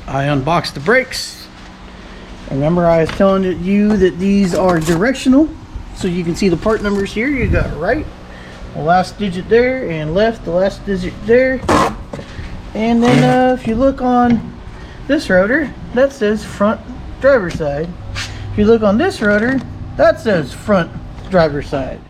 I unboxed the brakes. Remember I was telling you that these are directional, so you can see the part numbers here. You got right, the last digit there, and left, the last digit there. And then if you look on this rotor, that says front driver's side. If you look on this rotor, that says front driver's side.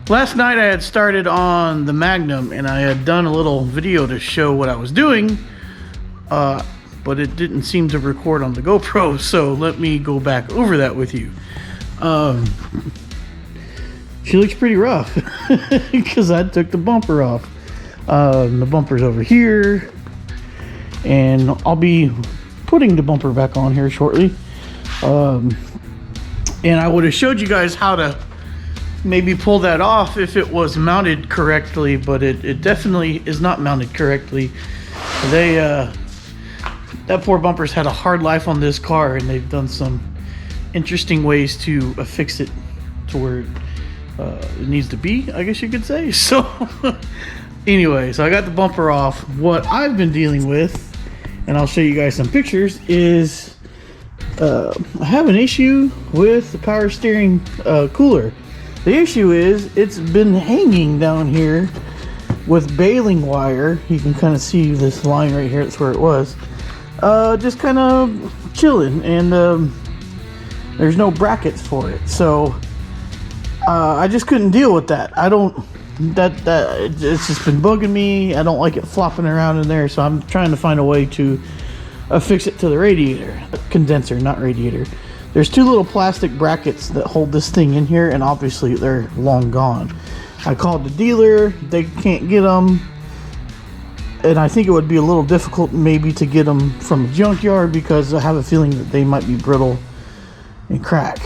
Last night I had started on the Magnum and I had done a little video to show what I was doing, but it didn't seem to record on the GoPro, so let me go back over that with you. She looks pretty rough because I took the bumper off. The bumper's over here, and I'll be putting the bumper back on here shortly. And I would have showed you guys how to maybe pull that off if it was mounted correctly, but it definitely is not mounted correctly. That poor bumper's had a hard life on this car, and they've done some interesting ways to fix it to where it needs to be, I guess you could say. So anyway, so I got the bumper off. What I've been dealing with, and I'll show you guys some pictures, is I have an issue with the power steering cooler. The issue is it's been hanging down here with baling wire. You can kind of see this line right here. That's where it was. Just kind of chilling, and there's no brackets for it. So I just couldn't deal with that. It's just been bugging me. I don't like it flopping around in there. So I'm trying to find a way to fix it to the radiator, condenser, not radiator. There's two little plastic brackets that hold this thing in here, and obviously they're long gone. I called the dealer, they can't get them, and I think it would be a little difficult maybe to get them from a junkyard because I have a feeling that they might be brittle and crack.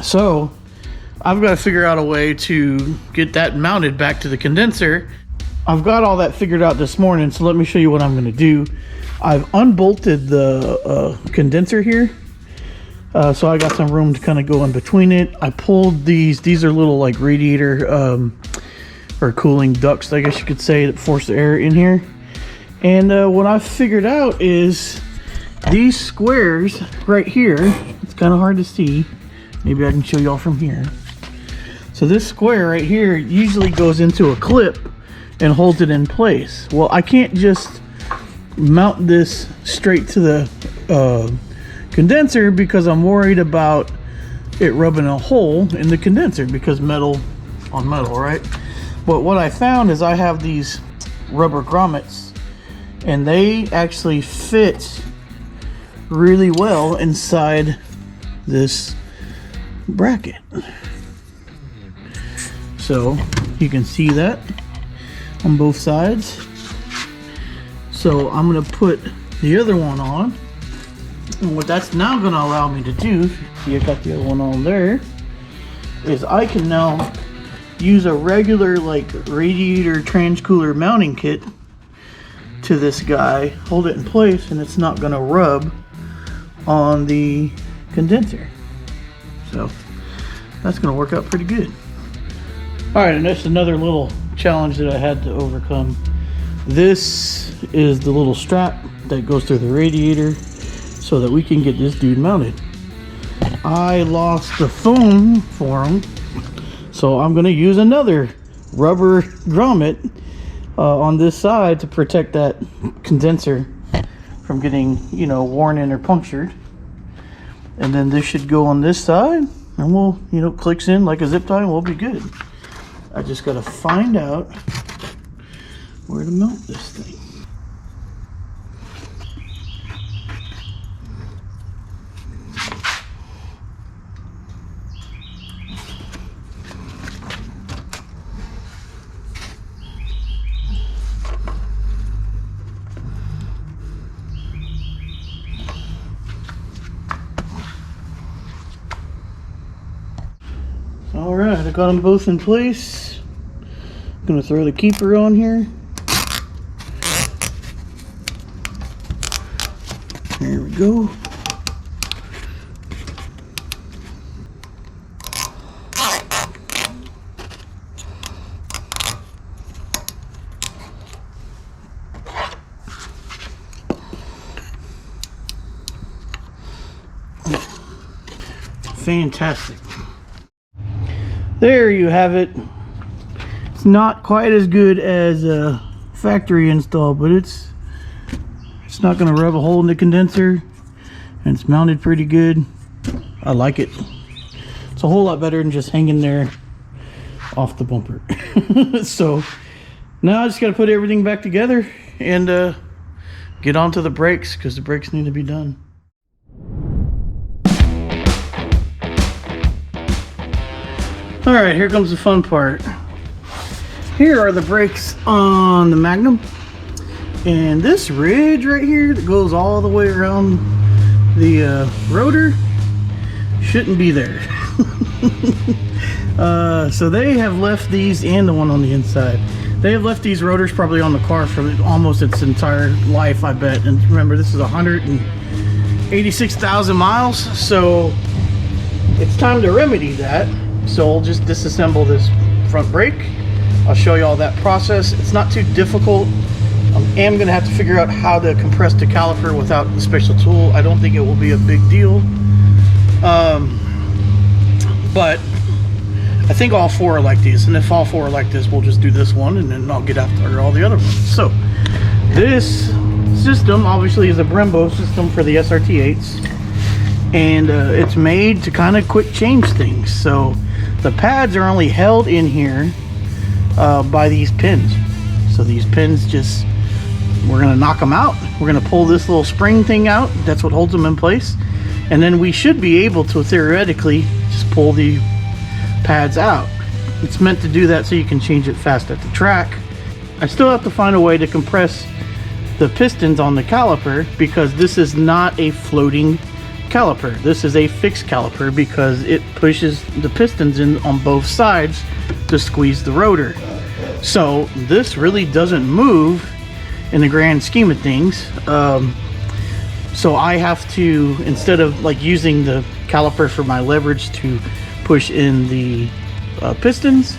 So I've got to figure out a way to get that mounted back to the condenser. I've got all that figured out this morning, so let me show you what I'm going to do. I've unbolted the condenser here. So I got some room to kind of go in between it. I pulled these are little like radiator or cooling ducts, I guess you could say, that force the air in here. And what I've figured out is these squares right here, it's kind of hard to see. Maybe I can show y'all from here. So this square right here usually goes into a clip and holds it in place. Well, I can't just mount this straight to the condenser because I'm worried about it rubbing a hole in the condenser, because metal on metal, right? But what I found is I have these rubber grommets, and they actually fit really well inside this bracket. So you can see that on both sides. So I'm going to put the other one on. And what that's now going to allow me to do, see I got the other one on there, is I can now use a regular like radiator transcooler mounting kit to this guy, hold it in place, and it's not going to rub on the condenser. So that's going to work out pretty good. Alright, and that's another little challenge that I had to overcome. This is the little strap that goes through the radiator so that we can get this dude mounted. I lost the foam for him, so I'm going to use another rubber grommet on this side to protect that condenser from getting, you know, worn in or punctured. And then this should go on this side, and we'll, you know, clicks in like a zip tie, and we'll be good. I just got to find out where to mount this thing. Alright, I got them both in place. I'm gonna throw the keeper on here. There we go. Fantastic. There you have it. It's not quite as good as a factory install, but it's not going to rub a hole in the condenser, and it's mounted pretty good. I like it. It's a whole lot better than just hanging there off the bumper. So now I just got to put everything back together and get onto the brakes, because the brakes need to be done. Alright, here comes the fun part. Here are the brakes on the Magnum. And this ridge right here that goes all the way around the rotor shouldn't be there. So they have left these, and the one on the inside. They have left these rotors probably on the car for almost its entire life, I bet. And remember, this is 186,000 miles. So it's time to remedy that. So I'll just disassemble this front brake. I'll show you all that process. It's not too difficult. I am going to have to figure out how to compress the caliper without the special tool. I don't think it will be a big deal. But I think all four are like these. And if all four are like this, we'll just do this one, and then I'll get after all the other ones. So this system obviously is a Brembo system for the SRT8s. And it's made to kind of quick change things. So the pads are only held in here by these pins. So these pins just, we're gonna knock them out. We're gonna pull this little spring thing out. That's what holds them in place. And then we should be able to theoretically just pull the pads out. It's meant to do that so you can change it fast at the track. I still have to find a way to compress the pistons on the caliper, because this is not a floating caliper. This is a fixed caliper because it pushes the pistons in on both sides to squeeze the rotor. So this really doesn't move in the grand scheme of things. So I have to, instead of like using the caliper for my leverage to push in the pistons,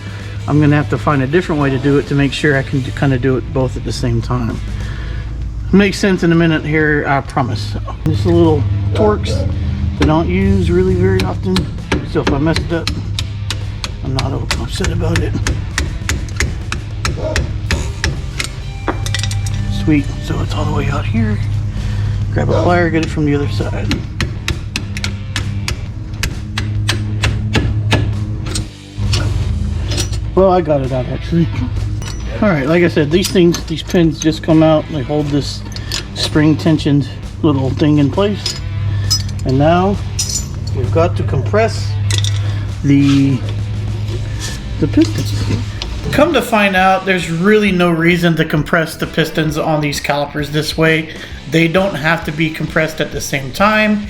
I'm gonna have to find a different way to do it to make sure I can kind of do it both at the same time. Makes sense in a minute here, I promise. Just a little torques that I don't use really very often. So if I messed it up, I'm not upset about it. Sweet, so it's all the way out here. Grab a plier, get it from the other side. Well, I got it out actually. Alright, like I said, these pins just come out. They hold this spring tensioned little thing in place. And now we've got to compress the pistons. Come to find out, there's really no reason to compress the pistons on these calipers this way. They don't have to be compressed at the same time.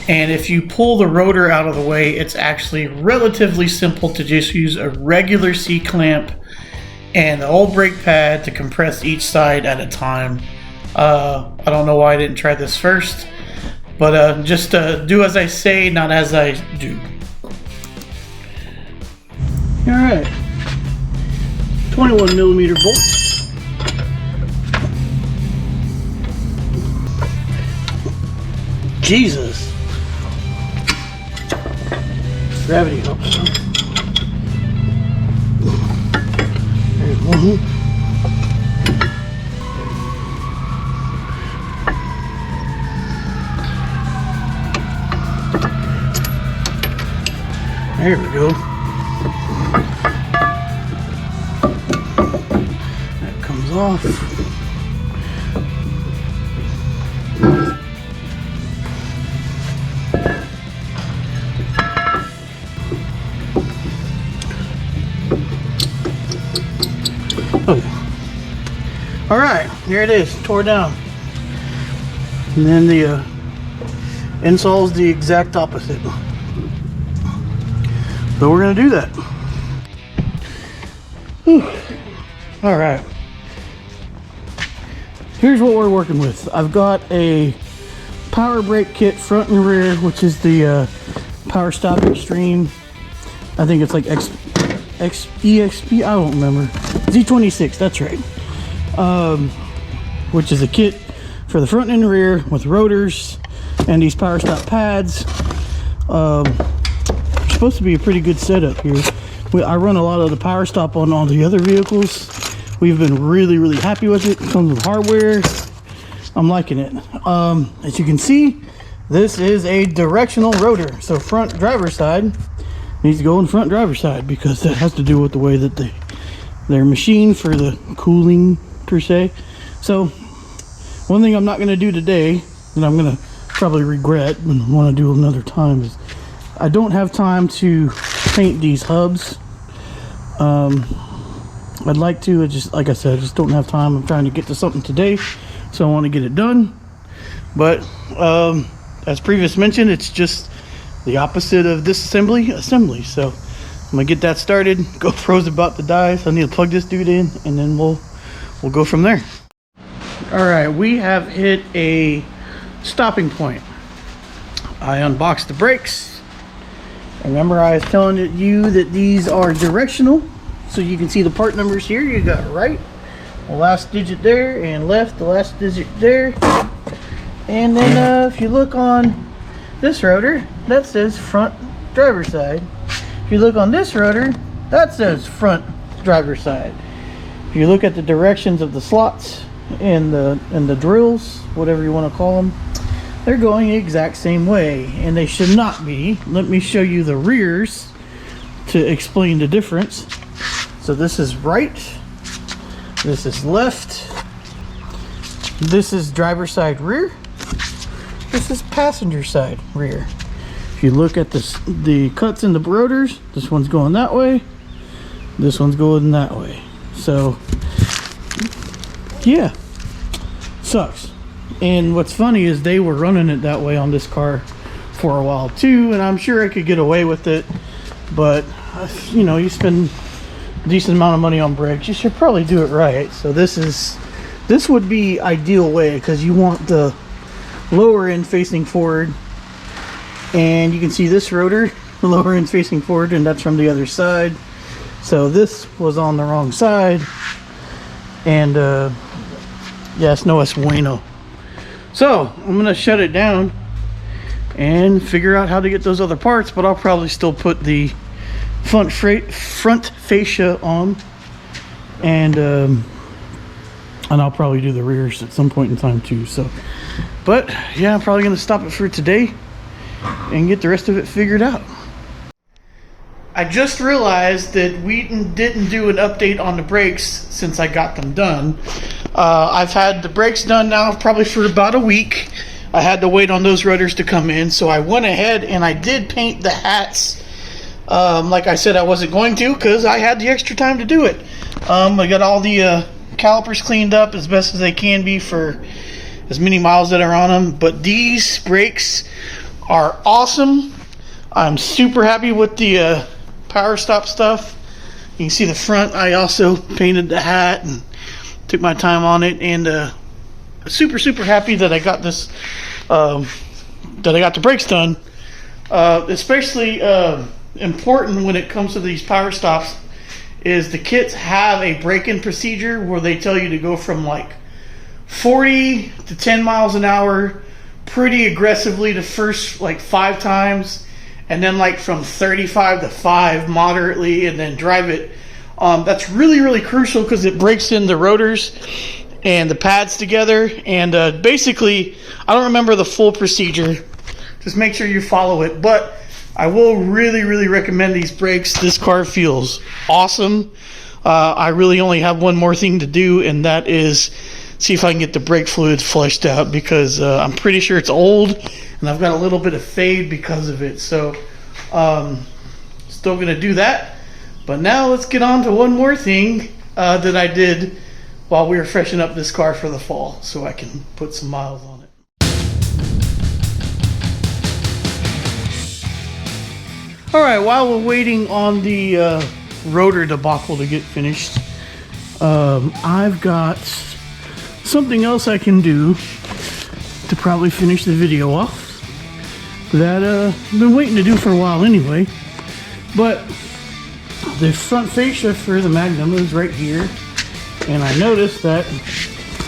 And if you pull the rotor out of the way, it's actually relatively simple to just use a regular C-clamp and the old brake pad to compress each side at a time. I don't know why I didn't try this first, but just do as I say, not as I do. Alright, 21mm bolts. Jesus. Gravity helps. There's one. There we go. That comes off. Oh. All right, there it is, tore down. And then the insole is the exact opposite. So we're gonna do that. Whew. All right. Here's what we're working with. I've got a power brake kit front and rear, which is the PowerStop Extreme. I think it's like EXP, I don't remember. Z26, that's right. Which is a kit for the front and rear with rotors and these PowerStop pads. Supposed to be a pretty good setup here. I run a lot of the PowerStop on all the other vehicles. We've been really happy with it. It comes with hardware. I'm liking it. As you can see, this is a directional rotor. So front driver's side needs to go in front driver's side because that has to do with the way that they're machined for the cooling per se. So one thing I'm not going to do today, and I'm going to probably regret and want to do another time, is I don't have time to paint these hubs. I'd like to, just like I said, I just don't have time. I'm trying to get to something today, so I want to get it done. But as previously mentioned, it's just the opposite of disassembly assembly. So I'm gonna get that started. GoPro's about to die, so I need to plug this dude in, and then we'll go from there. All right, we have hit a stopping point. I unboxed the brakes. Remember, I was telling you that these are directional, so you can see the part numbers here. You got right, the last digit there, and left, the last digit there. And then if you look on this rotor, that says front driver's side. If you look on this rotor, that says front driver's side. If you look at the directions of the slots and the drills, whatever you want to call them, they're going the exact same way, and they should not be. Let me show you the rears to explain the difference. So this is right, this is left, this is driver's side rear, this is passenger side rear. If you look at the cuts in the rotors, this one's going that way, this one's going that way. So yeah, sucks. And what's funny is they were running it that way on this car for a while too, and I'm sure I could get away with it, but you know, you spend a decent amount of money on brakes, you should probably do it right. So this would be ideal way, because you want the lower end facing forward, and you can see this rotor, the lower end facing forward, and that's from the other side. So this was on the wrong side, and yes, no es bueno. So I'm gonna shut it down and figure out how to get those other parts, but I'll probably still put the front fascia on, and I'll probably do the rears at some point in time too. So, but yeah, I'm probably gonna stop it for today and get the rest of it figured out. I just realized that we didn't do an update on the brakes since I got them done. I've had the brakes done now probably for about a week. I had to wait on those rotors to come in, so I went ahead and I did paint the hats. Like I said, I wasn't going to because I had the extra time to do it. I got all the calipers cleaned up as best as they can be for as many miles that are on them. But these brakes are awesome. I'm super happy with the PowerStop stuff. You can see the front. I also painted the hat and took my time on it, and super happy that I got this, that I got the brakes done. Especially important when it comes to these PowerStops is the kits have a break-in procedure where they tell you to go from like 40 to 10 miles an hour pretty aggressively the first like 5 times, and then like from 35 to 5 moderately, and then drive it. That's really crucial because it breaks in the rotors and the pads together. And basically, I don't remember the full procedure. Just make sure you follow it. But I will really recommend these brakes. This car feels awesome. I really only have one more thing to do, and that is see if I can get the brake fluids flushed out, because I'm pretty sure it's old and I've got a little bit of fade because of it. So still gonna do that. But now let's get on to one more thing that I did while we were freshening up this car for the fall, so I can put some miles on it. All right, while we're waiting on the rotor debacle to get finished. I've got something else I can do to probably finish the video off that I've been waiting to do for a while anyway. But the front fascia for the Magnum is right here, and I noticed that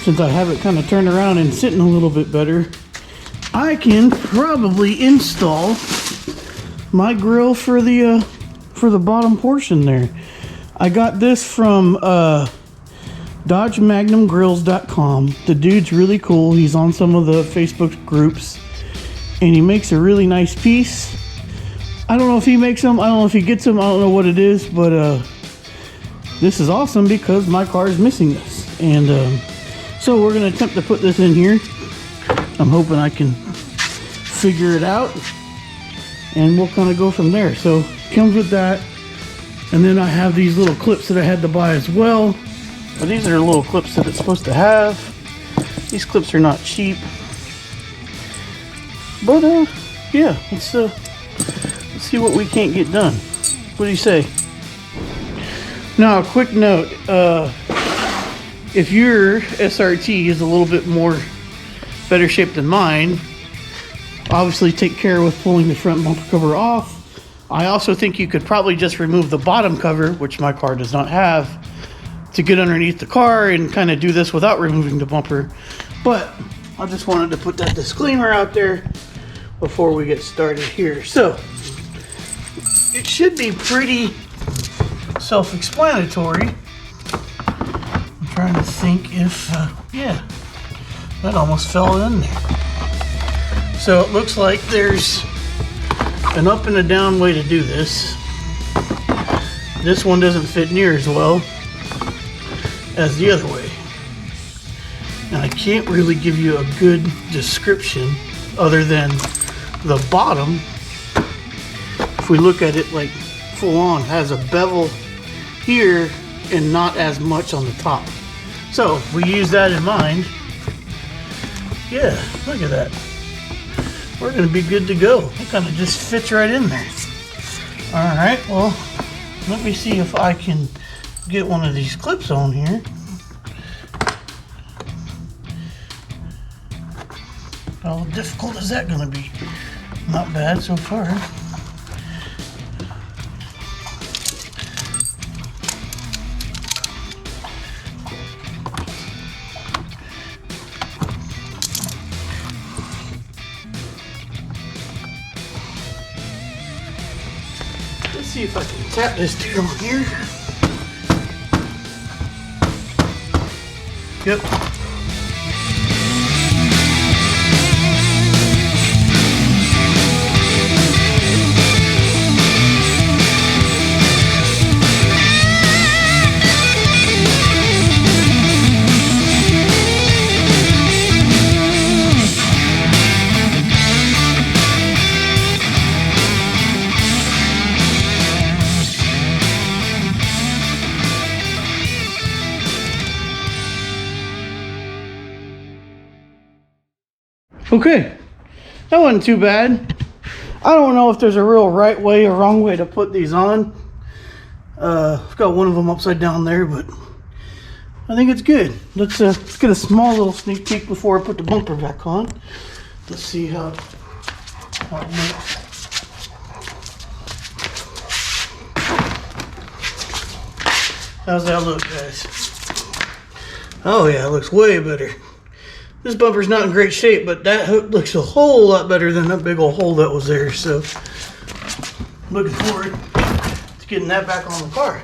since I have it kind of turned around and sitting a little bit better, I can probably install my grill for the bottom portion there. I got this from DodgeMagnumGrills.com. The dude's really cool. He's on some of the Facebook groups, and he makes a really nice piece. I don't know if he makes them, I don't know if he gets them, I don't know what it is, but this is awesome because my car is missing this. And so we're going to attempt to put this in here. I'm hoping I can figure it out, and we'll kind of go from there. So it comes with that, and then I have these little clips that I had to buy as well. But these are little clips that it's supposed to have. These clips are not cheap, but yeah, let's see what we can't get done. What do you say? Now, a quick note, if your SRT is a little bit more better shape than mine, obviously take care with pulling the front bumper cover off. I also think you could probably just remove the bottom cover, which my car does not have, to get underneath the car and kind of do this without removing the bumper. But I just wanted to put that disclaimer out there before we get started here. So it should be pretty self-explanatory. I'm trying to think if, yeah, that almost fell in there. So it looks like there's an up and a down way to do this. This one doesn't fit near as well as the other way. And I can't really give you a good description other than the bottom, if we look at it like full on, has a bevel here and not as much on the top. So if we use that in mind, yeah, look at that. We're going to be good to go. It kind of just fits right in there. All right, well, let me see if I can get one of these clips on here. How difficult is that going to be? Not bad so far. Let's see if I can tap this dude on here. Yep. Okay, that wasn't too bad. I don't know if there's a real right way or wrong way to put these on. I've got one of them upside down there, but I think it's good. Let's get a small little sneak peek before I put the bumper back on. Let's see how it looks. How's that look, guys? Oh yeah, it looks way better. This bumper's not in great shape, but that hook looks a whole lot better than that big old hole that was there. So, looking forward to getting that back on the car.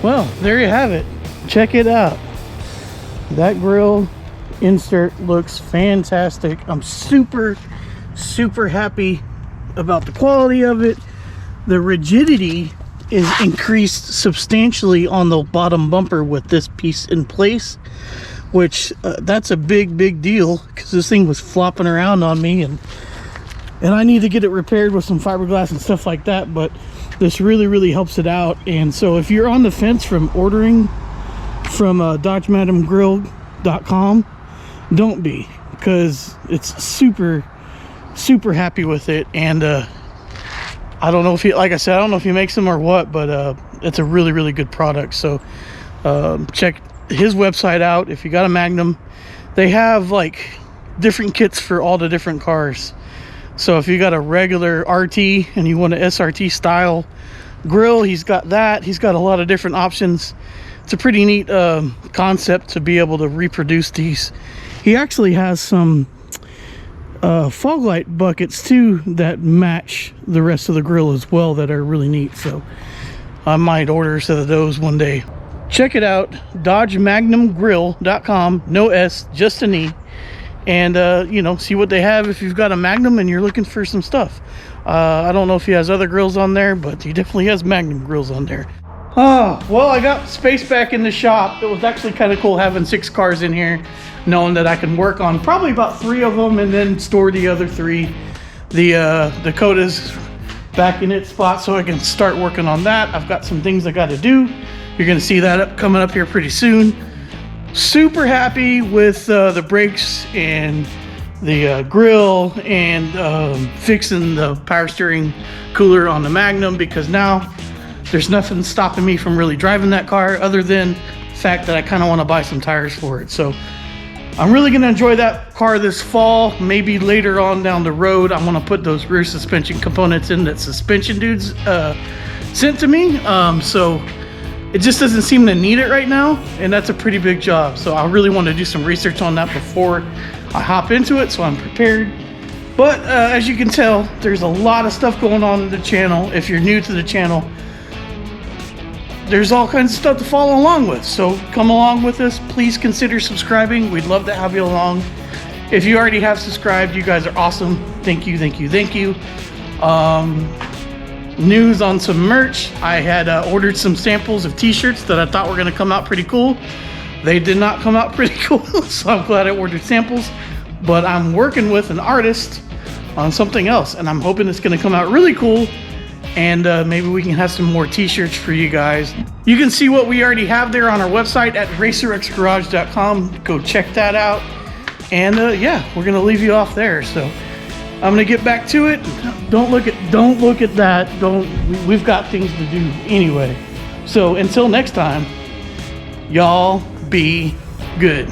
Well, there you have it. Check it out. That grill insert looks fantastic. I'm super happy about the quality of it. The rigidity is increased substantially on the bottom bumper with this piece in place, which that's a big deal, because this thing was flopping around on me, and I need to get it repaired with some fiberglass and stuff like that. But this really helps it out. And so if you're on the fence from ordering from DodgeMagnumGrill.com, don't be, because it's super happy with it. And I don't know if he, like I said, I don't know if he makes them or what, but it's a really good product. So check his website out if you got a Magnum. They have like different kits for all the different cars. So if you got a regular RT and you want an SRT style grill, he's got that. He's got a lot of different options. It's a pretty neat concept to be able to reproduce these. He actually has some fog light buckets too that match the rest of the grill as well, that are really neat. So I might order a set of those one day. Check it out, DodgeMagnumGrill.com. No S, just an E. And you know, see what they have if you've got a Magnum and you're looking for some stuff. I don't know if he has other grills on there, but he definitely has Magnum grills on there. Oh, well, I got space back in the shop. It was actually kind of cool having 6 cars in here, knowing that I can work on probably about 3 of them and then store the other 3. The Dakota's back in its spot, so I can start working on that. I've got some things I got to do. You're gonna see that coming up here pretty soon. Super happy with the brakes and the grill, and fixing the power steering cooler on the Magnum, because now there's nothing stopping me from really driving that car, other than the fact that I kind of want to buy some tires for it. So I'm really going to enjoy that car this fall. Maybe later on down the road, I want to put those rear suspension components in that suspension dudes sent to me. So it just doesn't seem to need it right now, and that's a pretty big job. So I really want to do some research on that before I hop into it, so I'm prepared. But as you can tell, there's a lot of stuff going on in the channel. If you're new to the channel, there's all kinds of stuff to follow along with. So come along with us. Please consider subscribing. We'd love to have you along. If you already have subscribed, you guys are awesome. Thank you. News on some merch. I had ordered some samples of t-shirts that I thought were going to come out pretty cool. They did not come out pretty cool, so I'm glad I ordered samples. But I'm working with an artist on something else, and I'm hoping it's going to come out really cool, and maybe we can have some more t-shirts for you guys. You can see what we already have there on our website at racerxgarage.com. Go check that out. And yeah, we're going to leave you off there. So I'm gonna get back to it. Don't look at that. We've got things to do anyway. So until next time, y'all be good.